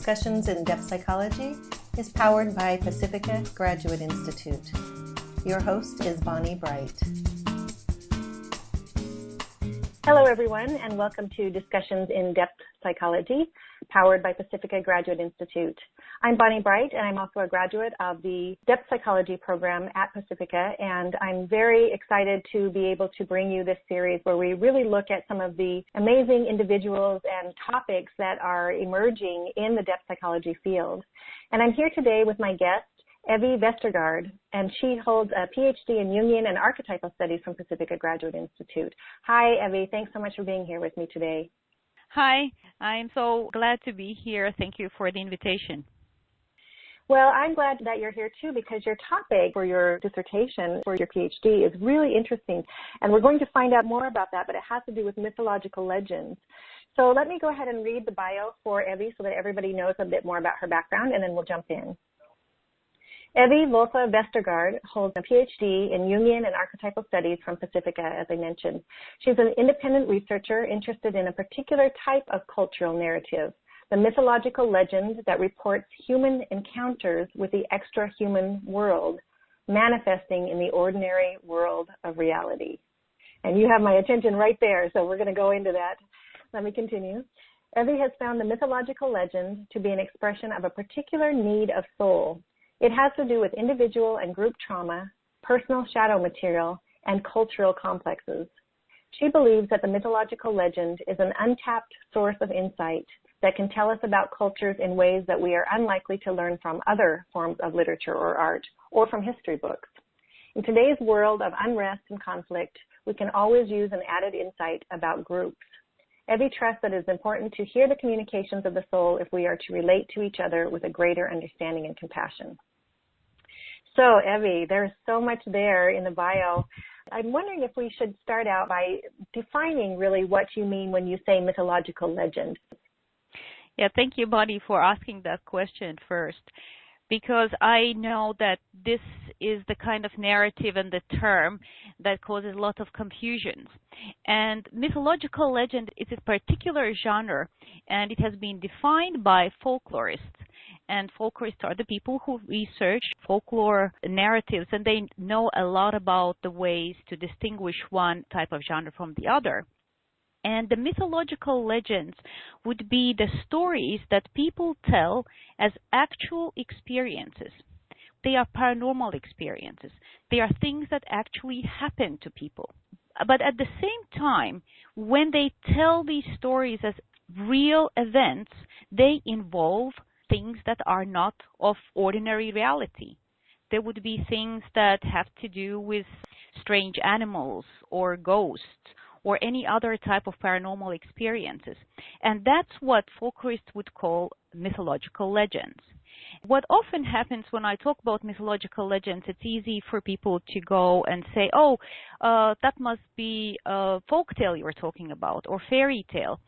Discussions in Depth Psychology is powered by Pacifica Graduate Institute. Your host is Bonnie Bright. Hello, everyone, and welcome to Discussions in Depth Psychology, powered by Pacifica Graduate Institute. I'm Bonnie Bright, and I'm also a graduate of the Depth Psychology program at Pacifica, and I'm very excited to be able to bring you this series where we really look at some of the amazing individuals and topics that are emerging in the depth psychology field. And I'm here today with my guest, Evi Vestergaard, and she holds a Ph.D. in Jungian and Archetypal Studies from Pacifica Graduate Institute. Hi, Evi. Thanks so much for being here with me today. Hi. I'm so glad to be here. Thank you for the invitation. Well, I'm glad that you're here, too, because your topic for your dissertation, for your Ph.D., is really interesting. And we're going to find out more about that, but it has to do with mythological legends. So let me go ahead and read the bio for Evi so that everybody knows a bit more about her background, and then we'll jump in. Evi Volfa Vestergaard holds a Ph.D. in Jungian and Archetypal Studies from Pacifica, as I mentioned. She's an independent researcher interested in a particular type of cultural narrative, the mythological legend that reports human encounters with the extra-human world, manifesting in the ordinary world of reality. And you have my attention right there, so we're going to go into that. Let me continue. Evi has found the mythological legend to be an expression of a particular need of soul. It has to do with individual and group trauma, personal shadow material, and cultural complexes. She believes that the mythological legend is an untapped source of insight that can tell us about cultures in ways that we are unlikely to learn from other forms of literature or art, or from history books. In today's world of unrest and conflict, we can always use an added insight about groups. Evi trusts that it is important to hear the communications of the soul if we are to relate to each other with a greater understanding and compassion. So, Evi, there's so much there in the bio. I'm wondering if we should start out by defining really what you mean when you say mythological legend. Yeah, thank you, Bonnie, for asking that question first, because I know that this is the kind of narrative and the term that causes a lot of confusions. And mythological legend is a particular genre, and it has been defined by folklorists. And folklorists are the people who research folklore narratives, and they know a lot about the ways to distinguish one type of genre from the other. And the mythological legends would be the stories that people tell as actual experiences. They are paranormal experiences. They are things that actually happen to people. But at the same time, when they tell these stories as real events, they involve things that are not of ordinary reality. There would be things that have to do with strange animals or ghosts, or any other type of paranormal experiences. And that's what folklorists would call mythological legends. What often happens when I talk about mythological legends, it's easy for people to go and say, oh, that must be a folktale you're talking about, or fairy tale.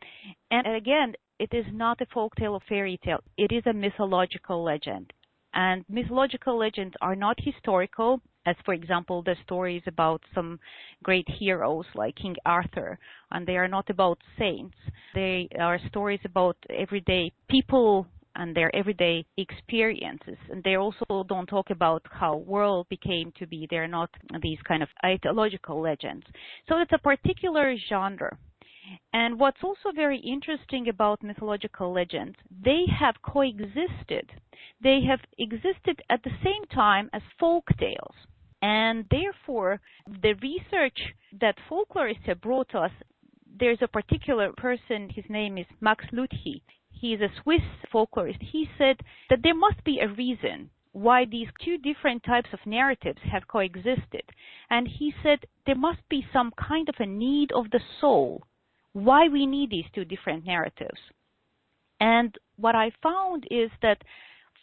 And again, it is not a folktale or fairy tale. It is a mythological legend. And mythological legends are not historical, as, for example, the stories about some great heroes like King Arthur, and they are not about saints. They are stories about everyday people and their everyday experiences. And they also don't talk about how world became to be. They're not these kind of mythological legends. So it's a particular genre. And what's also very interesting about mythological legends, they have coexisted. They have existed at the same time as folk tales. And therefore, the research that folklorists have brought us, there's a particular person, his name is Max Luthi. He is a Swiss folklorist. He said that there must be a reason why these two different types of narratives have coexisted. And he said there must be some kind of a need of the soul, why we need these two different narratives. And what I found is that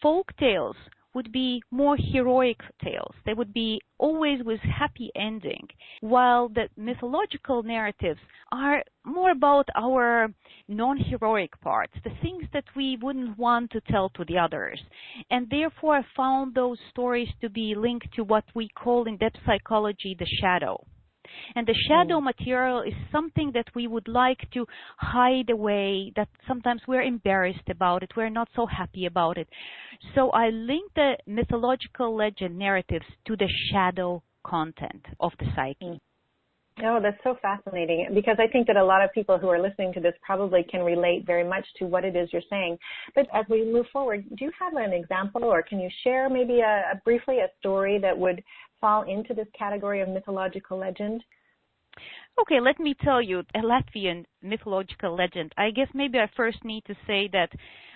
folk tales would be more heroic tales. They would be always with happy ending, while the mythological narratives are more about our non-heroic parts, the things that we wouldn't want to tell to the others. And therefore, I found those stories to be linked to what we call in depth psychology the shadow. And the shadow material is something that we would like to hide away, that sometimes we're embarrassed about it, we're not so happy about it. So I link the mythological legend narratives to the shadow content of the psyche. Oh, that's so fascinating, because I think that a lot of people who are listening to this probably can relate very much to what it is you're saying. But as we move forward, do you have an example, or can you share maybe briefly a story that would fall into this category of mythological legend? Okay, let me tell you a Latvian mythological legend. I guess maybe I first need to say that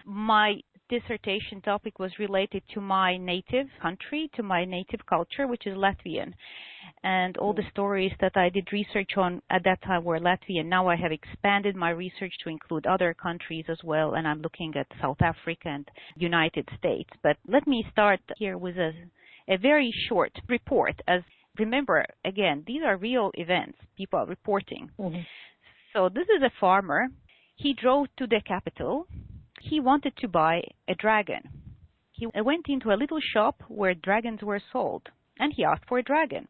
my dissertation topic was related to my native country, to my native culture, which is Latvian. And all the stories that I did research on at that time were Latvian. Now I have expanded my research to include other countries as well, and I'm looking at South Africa and United States. But let me start here with a very short report. As remember, again, these are real events people are reporting. So this is a farmer. He drove to the capital. He wanted to buy a dragon. He went into a little shop where dragons were sold, and he asked for a dragon.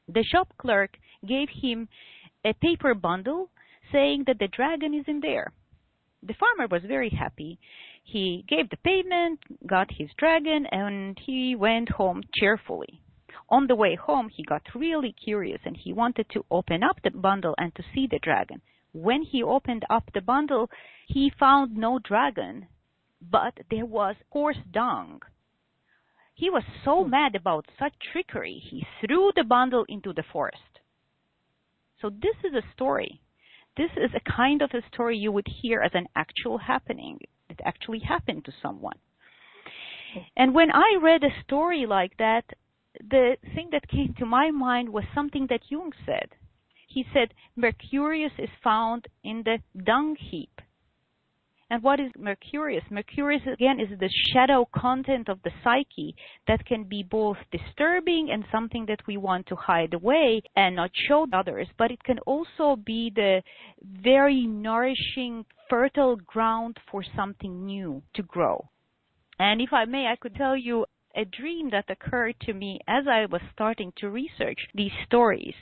The shop clerk gave him a paper bundle saying that the dragon is in there. The farmer was very happy. He gave the payment, got his dragon, and he went home cheerfully. On the way home, he got really curious, and he wanted to open up the bundle and to see the dragon. When he opened up the bundle, he found no dragon, but there was horse dung. He was so mad about such trickery, he threw the bundle into the forest. So this is a story. This is a kind of a story you would hear as an actual happening. It actually happened to someone. And when I read a story like that, the thing that came to my mind was something that Jung said. He said, Mercurius is found in the dung heap. And what is Mercurius? Mercurius, again, is the shadow content of the psyche that can be both disturbing and something that we want to hide away and not show others. But it can also be the very nourishing, fertile ground for something new to grow. And if I may, I could tell you a dream that occurred to me as I was starting to research these stories.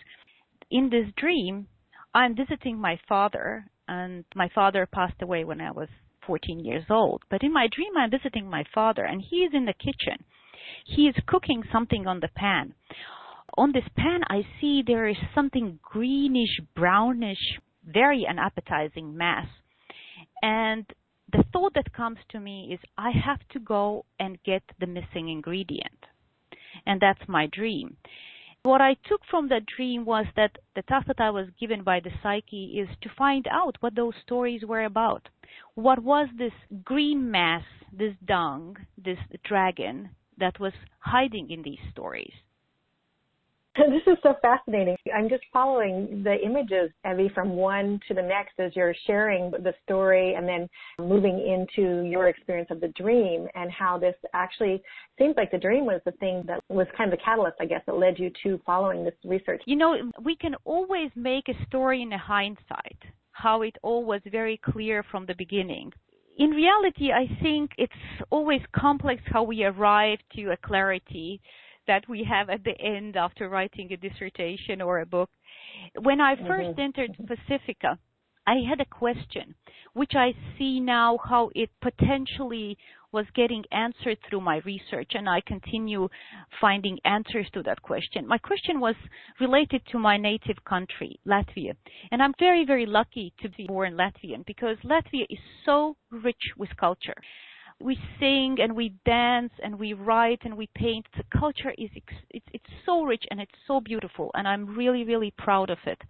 In this dream, I'm visiting my father, and my father passed away when I was 14 years old. But in my dream, I'm visiting my father, and he is in the kitchen. He is cooking something on the pan. On this pan, I see there is something greenish, brownish, very unappetizing mass. And the thought that comes to me is, I have to go and get the missing ingredient. And that's my dream. What I took from that dream was that the task that I was given by the psyche is to find out what those stories were about. What was this green mass, this dung, this dragon that was hiding in these stories? This is so fascinating. I'm just following the images, Evi, from one to the next as you're sharing the story and then moving into your experience of the dream, and how this actually seems like the dream was the thing that was kind of the catalyst, I guess, that led you to following this research. You know, we can always make a story in a hindsight, how it all was very clear from the beginning. In reality, I think it's always complex how we arrive to a clarity that we have at the end after writing a dissertation or a book. When I first entered Pacifica, I had a question, which I see now how it potentially was getting answered through my research, and I continue finding answers to that question. My question was related to my native country, Latvia. And I'm very, very lucky to be born Latvian, because Latvia is so rich with culture. We sing and we dance and we write and we paint. The culture is it's so rich and it's so beautiful, and I'm really, really proud of it.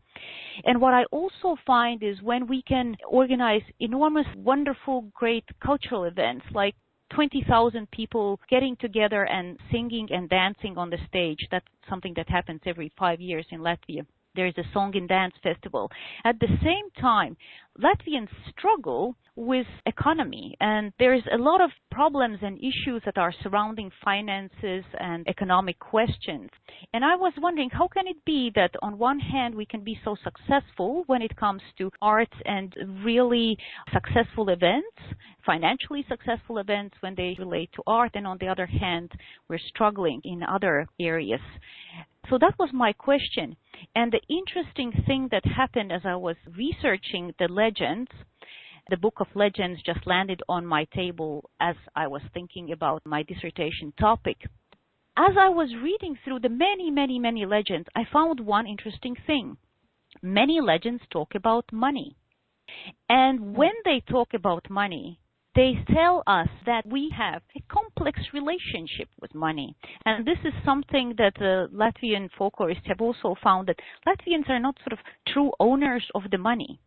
And what I also find is when we can organize enormous, wonderful, great cultural events like 20,000 people getting together and singing and dancing on the stage. That's something that happens every 5 years in Latvia. There is a song and dance festival. At the same time, Latvians struggle with economy, and there's a lot of problems and issues that are surrounding finances and economic questions. And I was wondering, how can it be that on one hand we can be so successful when it comes to arts and really successful events, financially successful events when they relate to art, and on the other hand we're struggling in other areas. So that was my question. And the interesting thing that happened as I was researching the legends, the book of legends just landed on my table as I was thinking about my dissertation topic. As I was reading through the many legends, I found one interesting thing. Many legends talk about money. And when they talk about money, they tell us that we have a complex relationship with money. And this is something that Latvian folklorists have also found, that Latvians are not sort of true owners of the money.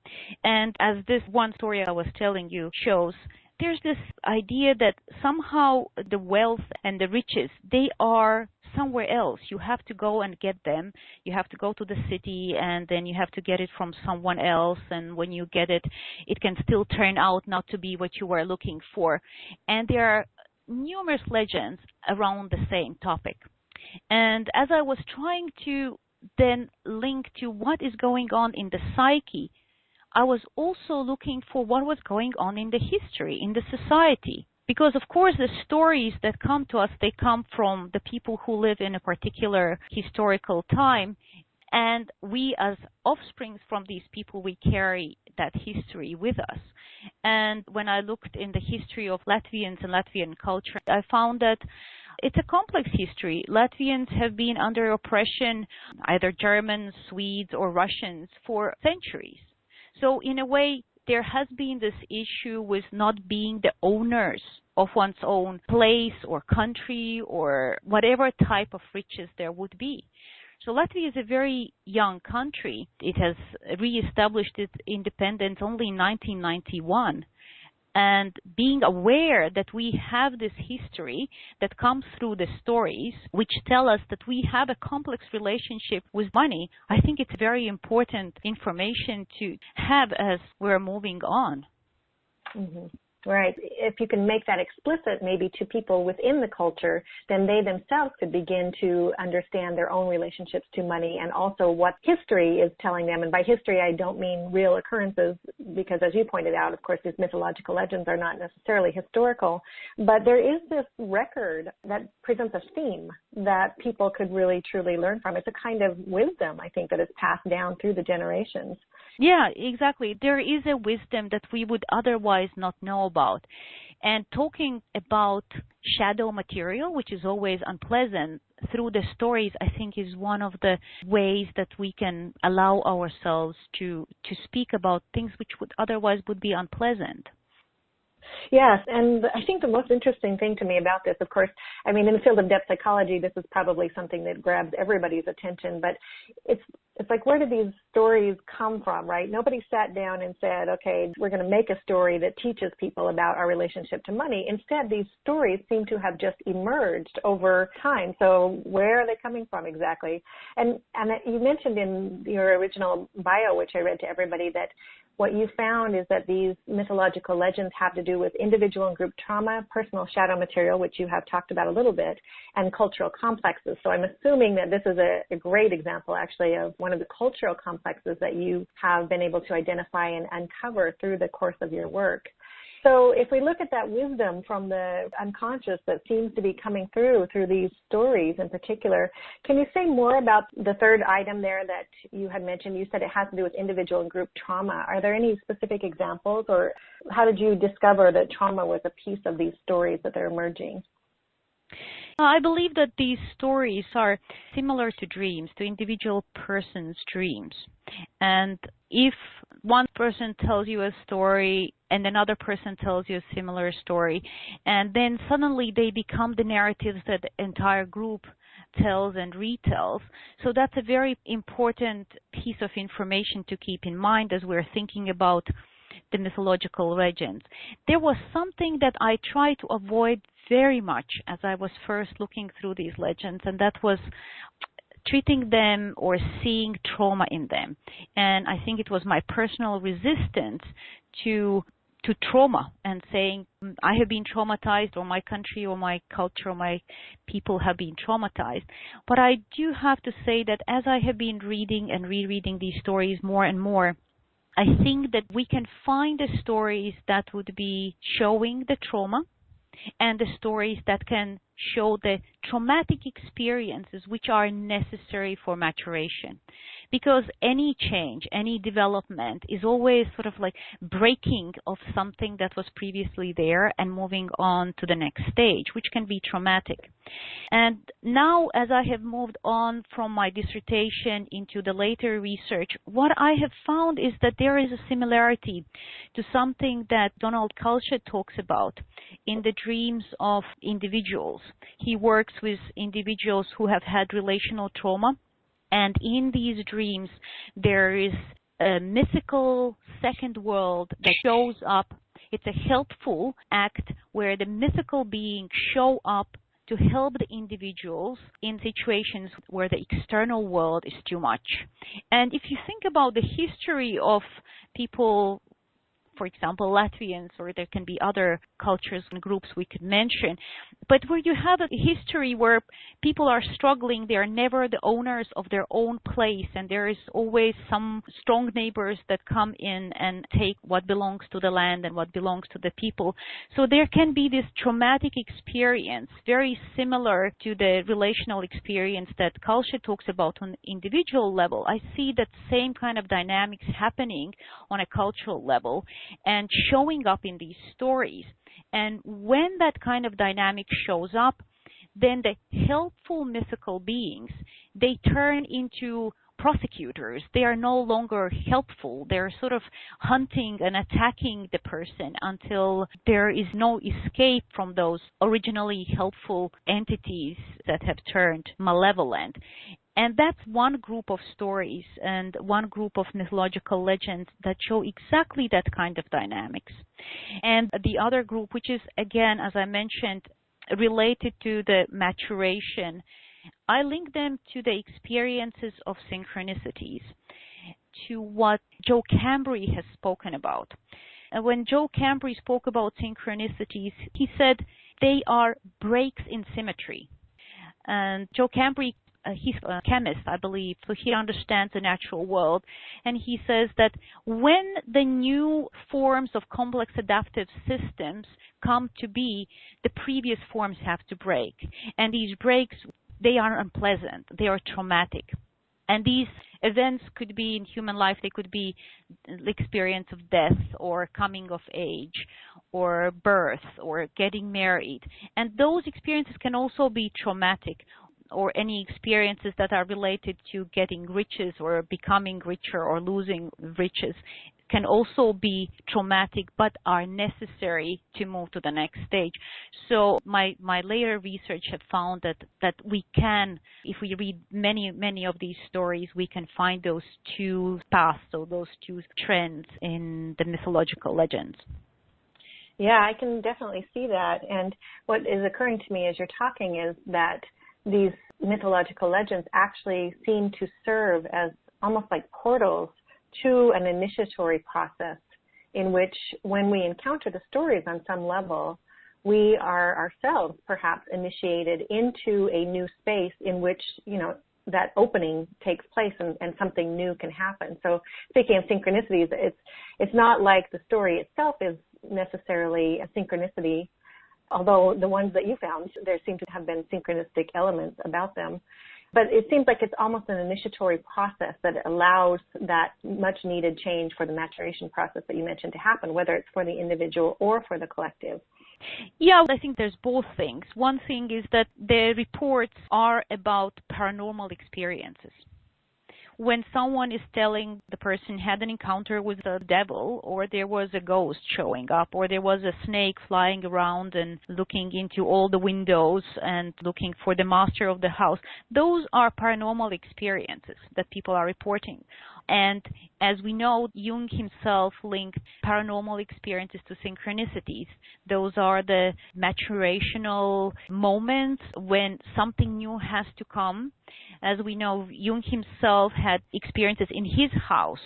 And as this one story I was telling you shows, there's this idea that somehow the wealth and the riches, they are somewhere else. You have to go and get them. You have to go to the city, and then you have to get it from someone else. And when you get it, it can still turn out not to be what you were looking for. And there are numerous legends around the same topic. And as I was trying to then link to what is going on in the psyche, I was also looking for what was going on in the history, in the society. Because, of course, the stories that come to us, they come from the people who live in a particular historical time. And we, as offsprings from these people, we carry that history with us. And when I looked in the history of Latvians and Latvian culture, I found that it's a complex history. Latvians have been under oppression, either Germans, Swedes, or Russians, for centuries. So in a way, there has been this issue with not being the owners of one's own place or country or whatever type of riches there would be. So Latvia is a very young country. It has reestablished its independence only in 1991. And being aware that we have this history that comes through the stories, which tell us that we have a complex relationship with money, I think it's very important information to have as we're moving on. Mm-hmm. Right. If you can make that explicit maybe to people within the culture, then they themselves could begin to understand their own relationships to money and also what history is telling them. And by history, I don't mean real occurrences because, as you pointed out, of course, these mythological legends are not necessarily historical. But there is this record that presents a theme that people could really, truly learn from. It's a kind of wisdom, I think, that is passed down through the generations. Yeah, exactly. There is a wisdom that we would otherwise not know about. And talking about shadow material, which is always unpleasant, through the stories, I think is one of the ways that we can allow ourselves to speak about things which would otherwise would be unpleasant. Yes, and I think the most interesting thing to me about this, of course, I mean, in the field of depth psychology, this is probably something that grabs everybody's attention, but it's like, where did these stories come from, right? Nobody sat down and said, okay, we're going to make a story that teaches people about our relationship to money. Instead, these stories seem to have just emerged over time. So where are they coming from exactly? And you mentioned in your original bio, which I read to everybody, that what you found is that these mythological legends have to do with individual and group trauma, personal shadow material, which you have talked about a little bit, and cultural complexes. So I'm assuming that this is a great example, actually, of one of the cultural complexes that you have been able to identify and uncover through the course of your work. So if we look at that wisdom from the unconscious that seems to be coming through these stories in particular, can you say more about the third item there that you had mentioned? You said it has to do with individual and group trauma. Are there any specific examples, or how did you discover that trauma was a piece of these stories that they're emerging? I believe that these stories are similar to dreams, to individual person's dreams. And if one person tells you a story and another person tells you a similar story, and then suddenly they become the narratives that the entire group tells and retells. So that's a very important piece of information to keep in mind as we're thinking about the mythological legends. There was something that I tried to avoid very much as I was first looking through these legends, and that was treating them or seeing trauma in them. And I think it was my personal resistance to trauma and saying, I have been traumatized, or my country or my culture or my people have been traumatized. But I do have to say that as I have been reading and rereading these stories more and more, I think that we can find the stories that would be showing the trauma and the stories that can show the traumatic experiences which are necessary for maturation. Because any change, any development is always sort of like breaking of something that was previously there and moving on to the next stage, which can be traumatic. And now, as I have moved on from my dissertation into the later research, what I have found is that there is a similarity to something that Donald Culshaw talks about in the dreams of individuals. He works with individuals who have had relational trauma. And in these dreams, there is a mythical second world that shows up. It's a helpful act where the mythical beings show up to help the individuals in situations where the external world is too much. And if you think about the history of people, for example, Latvians, or there can be other cultures and groups we could mention, but where you have a history where people are struggling, they are never the owners of their own place, and there is always some strong neighbors that come in and take what belongs to the land and what belongs to the people. So there can be this traumatic experience, very similar to the relational experience that Culshaw talks about on individual level. I see that same kind of dynamics happening on a cultural level and showing up in these stories. And when that kind of dynamic shows up, then the helpful mythical beings, they turn into prosecutors. They are no longer helpful. They're sort of hunting and attacking the person until there is no escape from those originally helpful entities that have turned malevolent. And that's one group of stories and one group of mythological legends that show exactly that kind of dynamics. And the other group, which is, again, as I mentioned, related to the maturation, I link them to the experiences of synchronicities, to what Joe Cambry has spoken about. And when Joe Cambry spoke about synchronicities, he said they are breaks in symmetry. And Joe Cambry, he's a chemist, I believe, so he understands the natural world. And he says that when the new forms of complex adaptive systems come to be, the previous forms have to break. And these breaks, they are unpleasant, they are traumatic. And these events could be in human life, they could be the experience of death or coming of age or birth or getting married. And those experiences can also be traumatic, or any experiences that are related to getting riches or becoming richer or losing riches can also be traumatic, but are necessary to move to the next stage. So my later research have found that we can, if we read many of these stories, we can find those two paths, so those two trends in the mythological legends. Yeah, I can definitely see that. And what is occurring to me as you're talking is that these mythological legends actually seem to serve as almost like portals to an initiatory process in which, when we encounter the stories on some level, we are ourselves perhaps initiated into a new space in which, that opening takes place and something new can happen. So speaking of synchronicities, it's not like the story itself is necessarily a synchronicity, although the ones that you found, there seem to have been synchronistic elements about them. But it seems like it's almost an initiatory process that allows that much needed change for the maturation process that you mentioned to happen, whether it's for the individual or for the collective. Yeah, I think there's both things. One thing is that the reports are about paranormal experiences. When someone is telling the person had an encounter with the devil, or there was a ghost showing up, or there was a snake flying around and looking into all the windows and looking for the master of the house, those are paranormal experiences that people are reporting. And as we know, Jung himself linked paranormal experiences to synchronicities. Those are the maturational moments when something new has to come. As we know, Jung himself had experiences in his house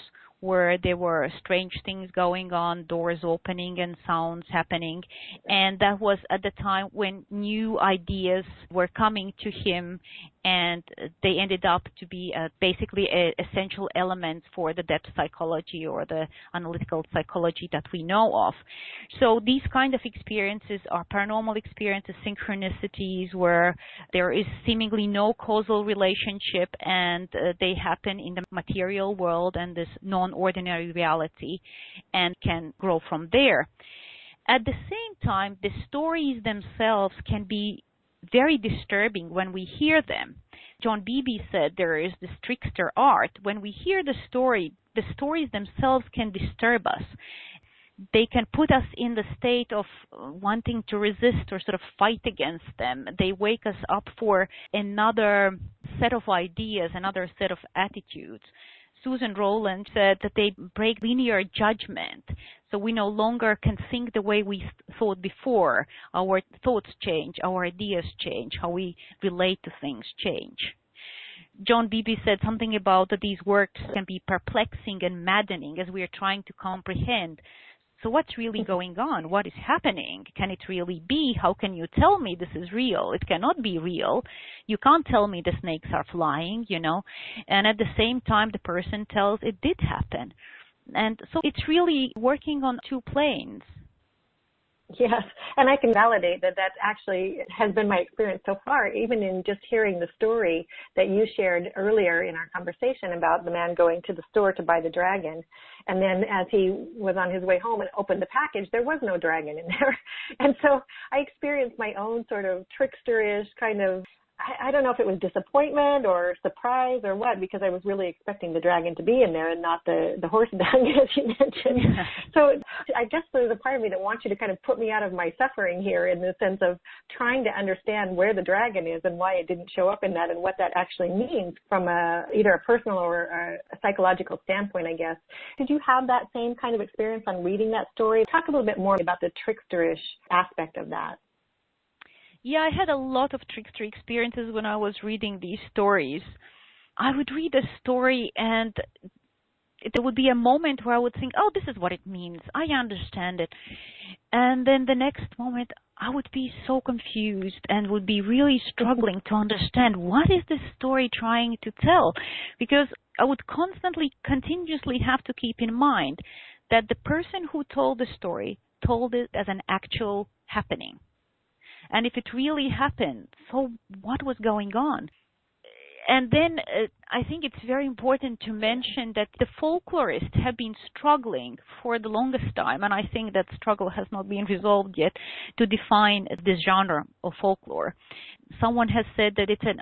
where there were strange things going on, doors opening and sounds happening. And that was at the time when new ideas were coming to him, and they ended up to be basically essential elements for the depth psychology or the analytical psychology that we know of. So these kind of experiences are paranormal experiences, synchronicities, where there is seemingly no causal relationship, and they happen in the material world and this non-ordinary reality, and can grow from there. At the same time, the stories themselves can be very disturbing when we hear them. John Beebe said there is this trickster art. When we hear the stories themselves can disturb us. They can put us in the state of wanting to resist or sort of fight against them. They wake us up for another set of ideas, another set of attitudes. Susan Rowland said that they break linear judgment. So we no longer can think the way we thought before. Our thoughts change, our ideas change, how we relate to things change. John Beebe said something about that these works can be perplexing and maddening as we are trying to comprehend. So what's really going on? What is happening? Can it really be? How can you tell me this is real? It cannot be real. You can't tell me the snakes are flying, And at the same time, the person tells it did happen. And so it's really working on two planes. Yes, and I can validate that actually has been my experience so far, even in just hearing the story that you shared earlier in our conversation about the man going to the store to buy the dragon. And then as he was on his way home and opened the package, there was no dragon in there. And so I experienced my own sort of tricksterish kind of, I don't know if it was disappointment or surprise or what, because I was really expecting the dragon to be in there and not the horse dung, as you mentioned. So I guess there's a part of me that wants you to kind of put me out of my suffering here in the sense of trying to understand where the dragon is and why it didn't show up in that and what that actually means from either a personal or a psychological standpoint, I guess. Did you have that same kind of experience on reading that story? Talk a little bit more about the tricksterish aspect of that. Yeah, I had a lot of trickster experiences when I was reading these stories. I would read a story and there would be a moment where I would think, oh, this is what it means. I understand it. And then the next moment, I would be so confused and would be really struggling to understand what is this story trying to tell? Because I would continuously have to keep in mind that the person who told the story told it as an actual happening. And if it really happened, so what was going on? And then I think it's very important to mention that the folklorists have been struggling for the longest time, and I think that struggle has not been resolved yet, to define this genre of folklore. Someone has said that it's an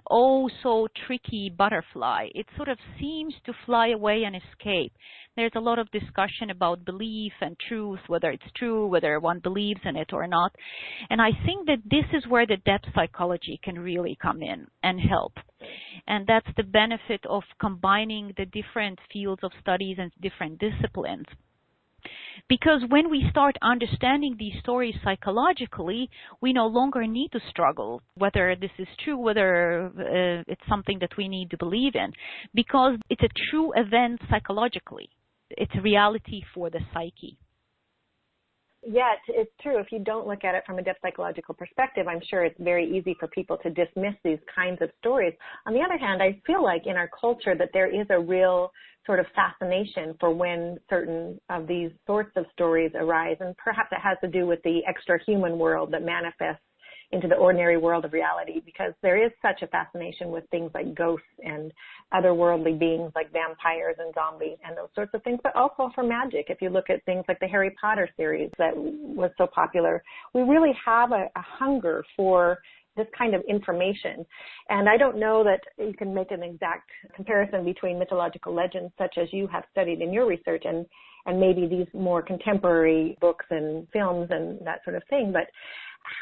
so tricky butterfly. It sort of seems to fly away and escape. There's a lot of discussion about belief and truth, whether it's true, whether one believes in it or not. And I think that this is where the depth psychology can really come in and help. And that's the benefit of combining the different fields of studies and different disciplines. Because when we start understanding these stories psychologically, we no longer need to struggle whether this is true, whether it's something that we need to believe in, because it's a true event psychologically. It's a reality for the psyche. Yet, it's true. If you don't look at it from a depth psychological perspective, I'm sure it's very easy for people to dismiss these kinds of stories. On the other hand, I feel like in our culture that there is a real sort of fascination for when certain of these sorts of stories arise, and perhaps it has to do with the extra-human world that manifests into the ordinary world of reality, because there is such a fascination with things like ghosts and otherworldly beings like vampires and zombies and those sorts of things, but also for magic. If you look at things like the Harry Potter series that was so popular, we really have a hunger for this kind of information. And I don't know that you can make an exact comparison between mythological legends such as you have studied in your research and maybe these more contemporary books and films and that sort of thing. But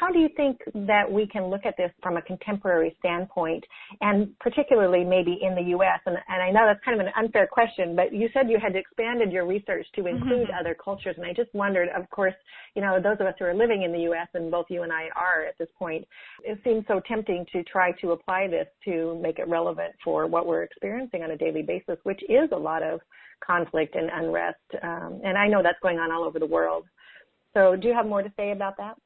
How do you think that we can look at this from a contemporary standpoint, and particularly maybe in the U.S.? And I know that's kind of an unfair question, but you said you had expanded your research to include other cultures, and I just wondered, of course, those of us who are living in the U.S., and both you and I are at this point, it seems so tempting to try to apply this to make it relevant for what we're experiencing on a daily basis, which is a lot of conflict and unrest, and I know that's going on all over the world. So do you have more to say about that?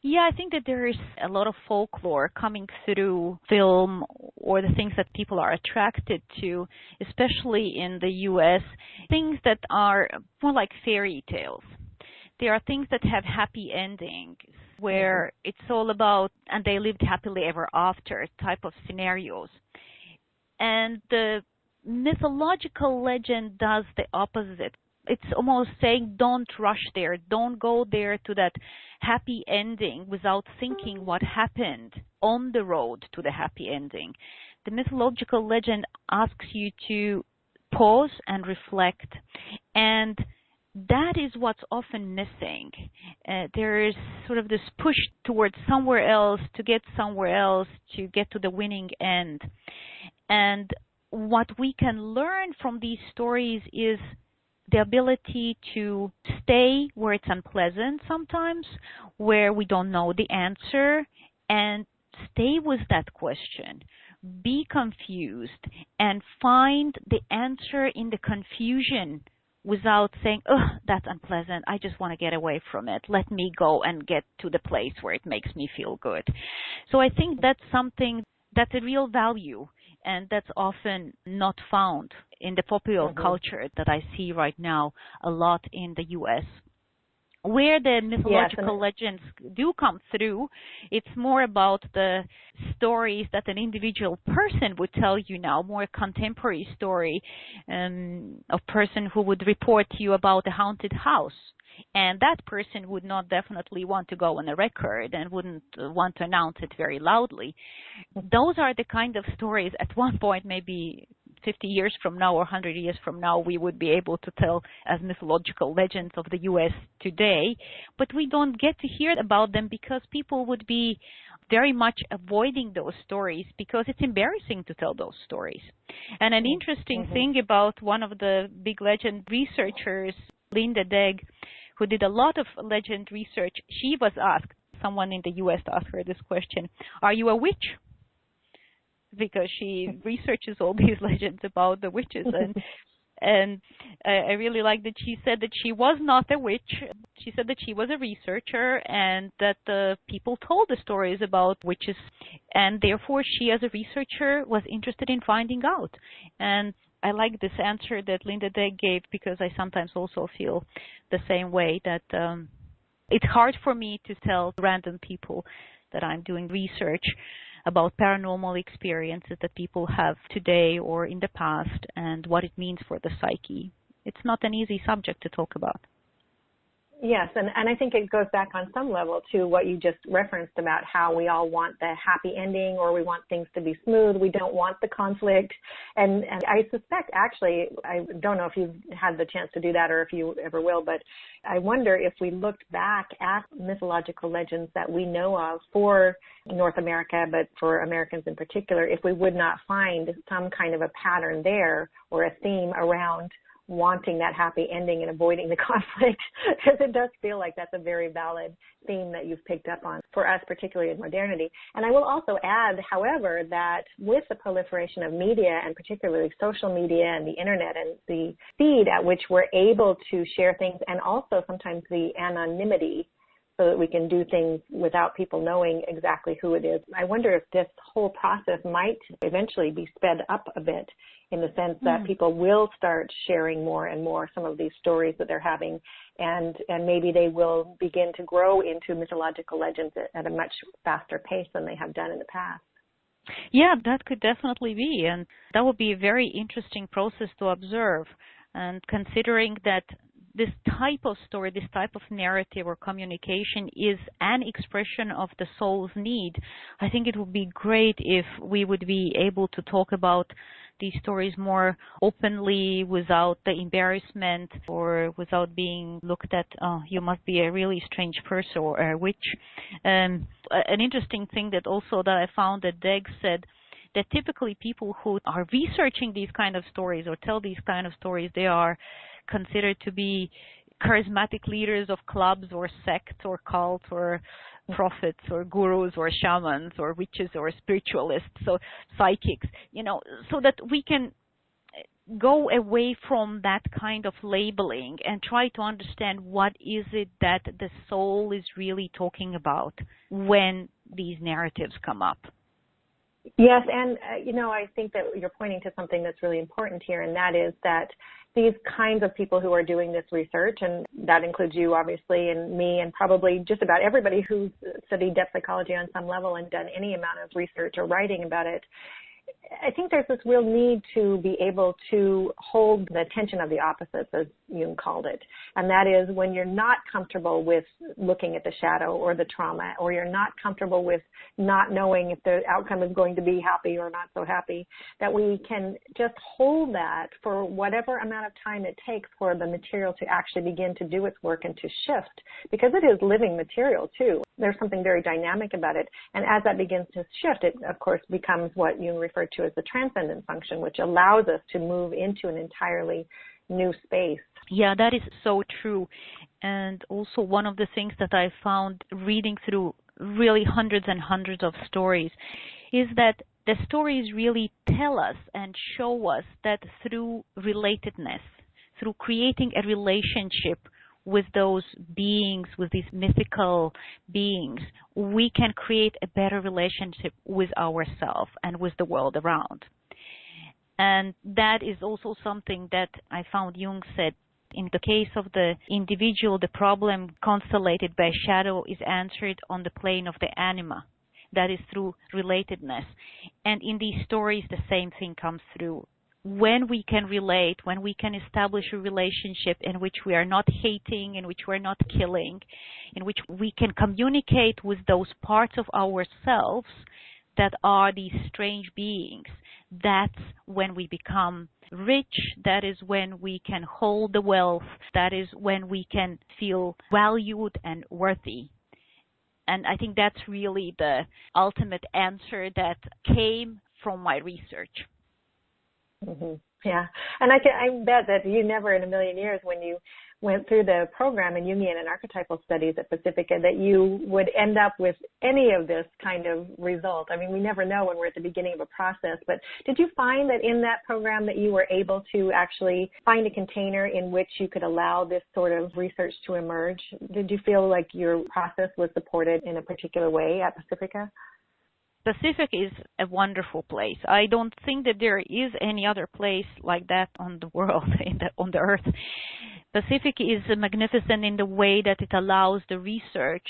Yeah, I think that there is a lot of folklore coming through film or the things that people are attracted to, especially in the U.S., things that are more like fairy tales. There are things that have happy endings where it's all about, and they lived happily ever after type of scenarios. And the mythological legend does the opposite. It's almost saying don't rush there, don't go there to that happy ending without thinking what happened on the road to the happy ending. The mythological legend asks you to pause and reflect, and that is what's often missing. There is sort of this push towards somewhere else, to get somewhere else, to get to the winning end. And what we can learn from these stories is the ability to stay where it's unpleasant sometimes, where we don't know the answer, and stay with that question. Be confused and find the answer in the confusion without saying, oh, that's unpleasant, I just want to get away from it. Let me go and get to the place where it makes me feel good. So I think that's something that's a real value, and that's often not found in the popular culture that I see right now a lot in the U.S. Where the mythological legends do come through, it's more about the stories that an individual person would tell you now, more contemporary story, a person who would report to you about a haunted house. And that person would not definitely want to go on a record and wouldn't want to announce it very loudly. Those are the kind of stories at one point, maybe 50 years from now or 100 years from now, we would be able to tell as mythological legends of the U.S. today. But we don't get to hear about them because people would be very much avoiding those stories because it's embarrassing to tell those stories. And an interesting thing about one of the big legend researchers, Linda Degg, who did a lot of legend research, she was asked, someone in the U.S. asked her this question, are you a witch? Because she researches all these legends about the witches. And I really like that she said that she was not a witch. She said that she was a researcher and that the people told the stories about witches. And therefore, she as a researcher was interested in finding out. And I like this answer that Linda Degg gave because I sometimes also feel the same way, that it's hard for me to tell random people that I'm doing research about paranormal experiences that people have today or in the past and what it means for the psyche. It's not an easy subject to talk about. Yes, and I think it goes back on some level to what you just referenced about how we all want the happy ending, or we want things to be smooth. We don't want the conflict. And I suspect, actually, I don't know if you've had the chance to do that or if you ever will, but I wonder if we looked back at mythological legends that we know of for North America, but for Americans in particular, if we would not find some kind of a pattern there or a theme around wanting that happy ending and avoiding the conflict, because it does feel like that's a very valid theme that you've picked up on for us, particularly in modernity. And I will also add, however, that with the proliferation of media, and particularly social media and the internet and the speed at which we're able to share things, and also sometimes the anonymity so that we can do things without people knowing exactly who it is, I wonder if this whole process might eventually be sped up a bit, in the sense that people will start sharing more and more some of these stories that they're having, and maybe they will begin to grow into mythological legends at a much faster pace than they have done in the past. Yeah, that could definitely be, and that would be a very interesting process to observe. And considering that this type of story, this type of narrative or communication is an expression of the soul's need, I think it would be great if we would be able to talk about these stories more openly without the embarrassment or without being looked at, oh, you must be a really strange person or a witch. An interesting thing that also that I found that Deg said, that typically people who are researching these kind of stories or tell these kind of stories, they are considered to be charismatic leaders of clubs or sects or cults or prophets or gurus or shamans or witches or spiritualists, so psychics, so that we can go away from that kind of labeling and try to understand what is it that the soul is really talking about when these narratives come up. Yes, and I think that you're pointing to something that's really important here, and that is that these kinds of people who are doing this research, and that includes you, obviously, and me, and probably just about everybody who's studied depth psychology on some level and done any amount of research or writing about it, I think there's this real need to be able to hold the attention of the opposites, as Jung called it. And that is when you're not comfortable with looking at the shadow or the trauma, or you're not comfortable with not knowing if the outcome is going to be happy or not so happy, that we can just hold that for whatever amount of time it takes for the material to actually begin to do its work and to shift, because it is living material too. There's something very dynamic about it. And as that begins to shift, it, of course, becomes what Jung referred to as the transcendent function, which allows us to move into an entirely new space. Yeah, that is so true. And also one of the things that I found reading through really hundreds and hundreds of stories is that the stories really tell us and show us that through relatedness, through creating a relationship with those beings, with these mythical beings, we can create a better relationship with ourselves and with the world around. And that is also something that I found Jung said. In the case of the individual, the problem constellated by shadow is answered on the plane of the anima. That is through relatedness. And in these stories, the same thing comes through. When we can relate, when we can establish a relationship in which we are not hating, in which we're not killing, in which we can communicate with those parts of ourselves that are these strange beings, that's when we become rich. That is when we can hold the wealth. That is when we can feel valued and worthy. And I think that's really the ultimate answer that came from my research. Mm-hmm. Yeah, and I bet that you never in a million years, when you went through the program in Jungian and archetypal studies at Pacifica, that you would end up with any of this kind of result. I mean, we never know when we're at the beginning of a process, but did you find that in that program that you were able to actually find a container in which you could allow this sort of research to emerge? Did you feel like your process was supported in a particular way at Pacifica? Pacific is a wonderful place. I don't think that there is any other place like that on the world, on the earth. Pacific is magnificent in the way that it allows the research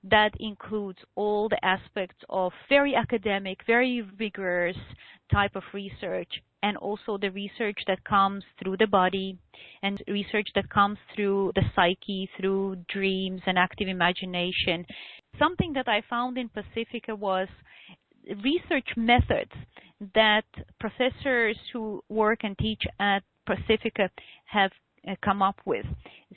that includes all the aspects of very academic, very rigorous type of research, and also the research that comes through the body and research that comes through the psyche, through dreams and active imagination. Something that I found in Pacifica was research methods that professors who work and teach at Pacifica have come up with.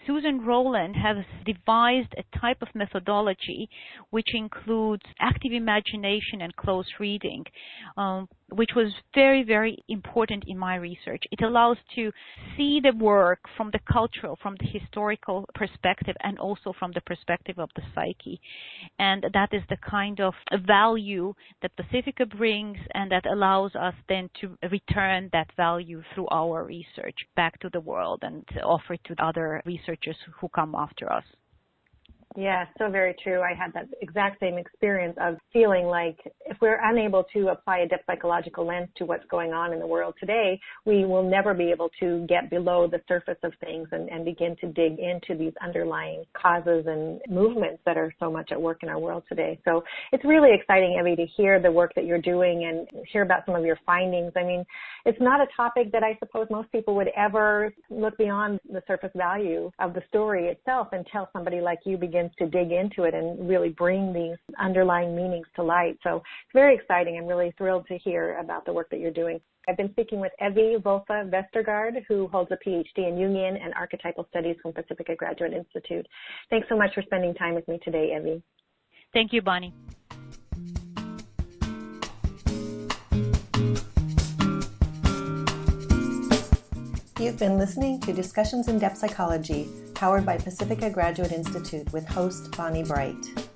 Susan Rowland has devised a type of methodology which includes active imagination and close reading, which was very, very important in my research. It allows to see the work from the cultural, from the historical perspective, and also from the perspective of the psyche. And that is the kind of value that Pacifica brings, and that allows us then to return that value through our research back to the world and to offer it to other researchers who come after us. Yeah, so very true. I had that exact same experience of feeling like if we're unable to apply a depth psychological lens to what's going on in the world today, we will never be able to get below the surface of things and begin to dig into these underlying causes and movements that are so much at work in our world today. So it's really exciting, Evi, to hear the work that you're doing and hear about some of your findings. I mean, it's not a topic that I suppose most people would ever look beyond the surface value of the story itself until somebody like you begins begins to dig into it and really bring these underlying meanings to light. So it's very exciting. I'm really thrilled to hear about the work that you're doing. I've been speaking with Evi Volfa Vestergaard, who holds a Ph.D. in Jungian and Archetypal Studies from Pacifica Graduate Institute. Thanks so much for spending time with me today, Evi. Thank you, Bonnie. You've been listening to Discussions in Depth Psychology, powered by Pacifica Graduate Institute with host Bonnie Bright.